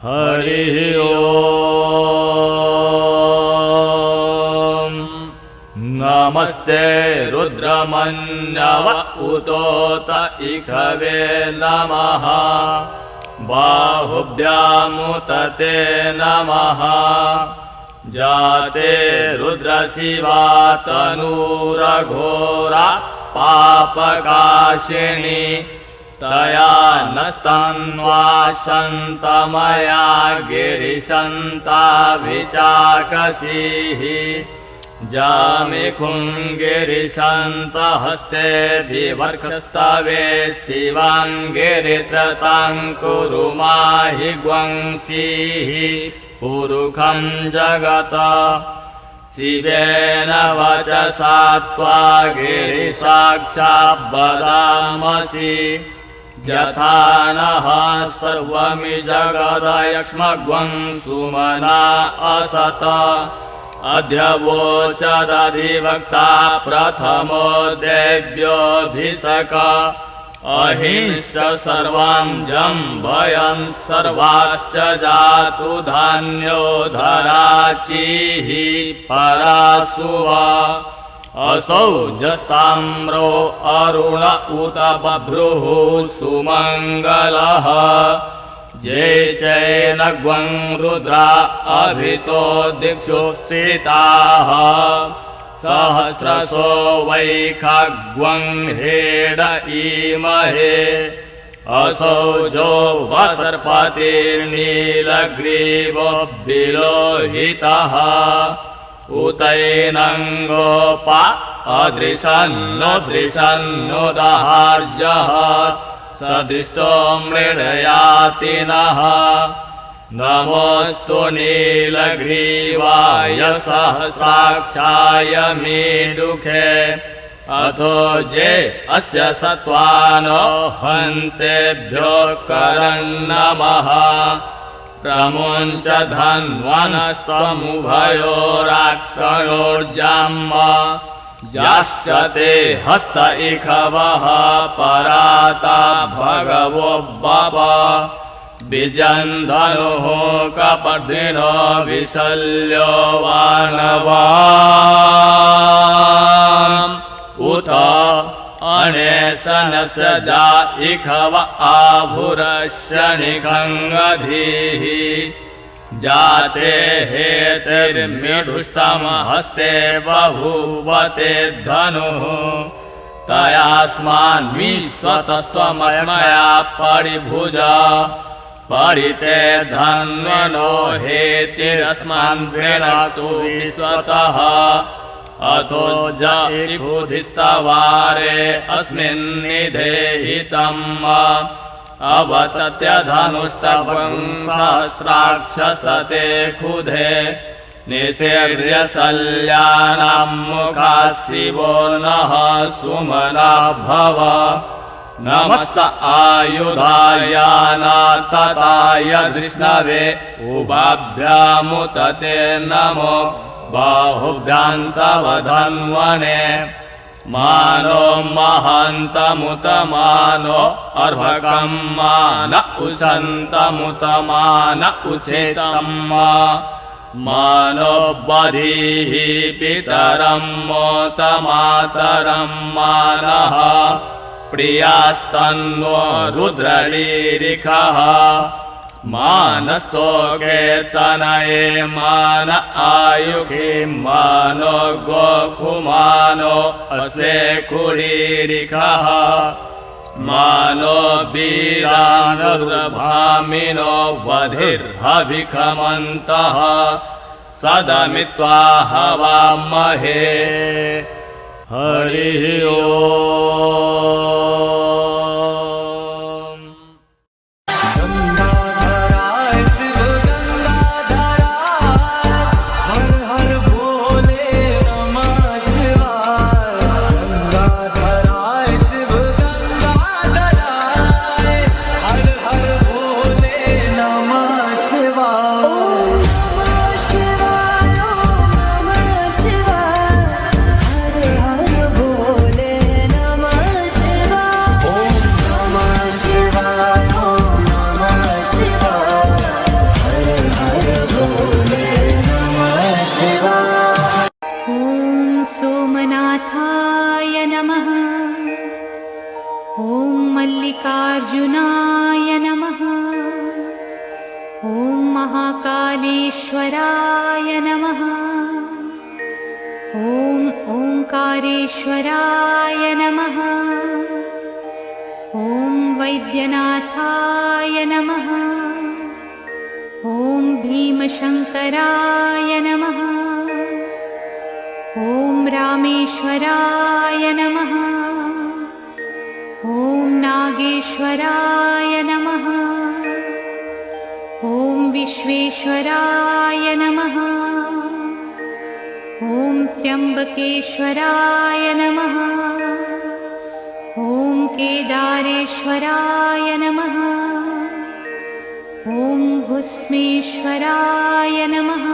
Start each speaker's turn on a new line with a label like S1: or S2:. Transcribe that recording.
S1: हरिः ओम्। नमस्ते रुद्रमन्यव उतोत इखवे नमः। बाहुभ्यामुत ते नमः। जाते रुद्रशिवा तनूरघोरा पापकाशिनी। तया नस्तन्वासन्तमया गिरिशन्ता विचाकसीः। जामिखुङ्गिरिशन्तहस्ते विवर्खस्तवे शिवाङ्गिरित्रताङ्कुरुमाहि ग्वंसीः। पुरुखं जगत शिवेन वचसा त्वा गिरिसाक्षात् वदामसि। यथा नः सर्वमि जगदयक्ष्मग्वं सुमना असत। अद्य वोचदधिवक्ता प्रथमो देव्योऽभिषक। अहिंश्च सर्वं जम्भयं सर्वाश्च जातु धान्यो धराचिः परासुव। असौ जस्ताम्रो अरुण उत बभ्रुः सुमङ्गलः। ये चैनग्वं रुद्रा अभितो दिक्षु स्थिताः। सहस्रशो वैखग्वं हेड ईमहे। असौ जो वसर्पतिर्नीलग्रीवो विलोहितः। उतैनङ्गोपा अदृशन्नुदहार्जः। सदृष्टो मृडयातिनः। नमोऽस्तु नीलग्रीवाय सहसाक्षाय मीडुखे। अथो जे अस्य सत्त्वानो हन्तेभ्यो करन्नमः। प्रमुञ्च धन्वनस्त्वमुभयोराक्तयोर्जाम्म। जास्यते हस्त इखवः पराता भगवो बव। विजन्धनुः कपर्दिनो विशल्यो वानवाम्। उत अनेशनस्य जा इखव आभुरस्य निखङ्गधीः। जाते हेतिर्मिडुष्टमहस्ते बभूवते धनुः। तयास्मान्विश्वतस्त्वमया परिभुज। परिते धन्वनो हेतिरस्मान् प्रीणतु विश्वतः। अथो जयिखुधिस्तवारे अस्मिन् निधेहितम्। अवतत्य धनुष्टभं सहस्राक्षसते खुधे। निसेव्य शल्यानां मुखाः शिवो नः सुमना भव। नमस्त आयुधायानातताय धृष्णवे। उभाभ्यामुत ते नमो बाहुभ्यां तव धन्वने। मानो महान्तमुत मानो अर्भकं मान उचन्तमुत मान उचेतं। मानो बधीः पितरं मोत मातरं मानः। प्रियास्तन्नो रुद्ररीरिखः। मानस्तोके तनये मान आयुखि। मानो गोखुमानो अस्ते कुरीरिखः। मानो वीरानुर्भामिनो वधिर्हविखमन्तः। सदमित्वा हवामहे। हरिः ओम्।
S2: गंगाधराय शिव गंगाधराय। हर हर भोले नमः शिवाय। गंगाधराय शिव गंगाधराय। हर हर भोले नमः शिवाय।
S3: ओम नमः शिवाय। ओम नमः शिवाय। हर हर भोले नमः शिवाय।
S2: ओम
S4: महाकालेश्वराय नमः। ॐ ओंकारेश्वराय नमः। ॐ वैद्यनाथाय नमः। ॐ भीमशङ्कराय नमः। ॐ रामेश्वराय नमः। ॐ नागेश्वराय नमः। ॐ विश्वेश्वराय नमः। ॐ त्र्यम्बकेश्वराय नमः। ॐ केदारेश्वराय नमः। ॐ भुस्मेश्वराय नमः।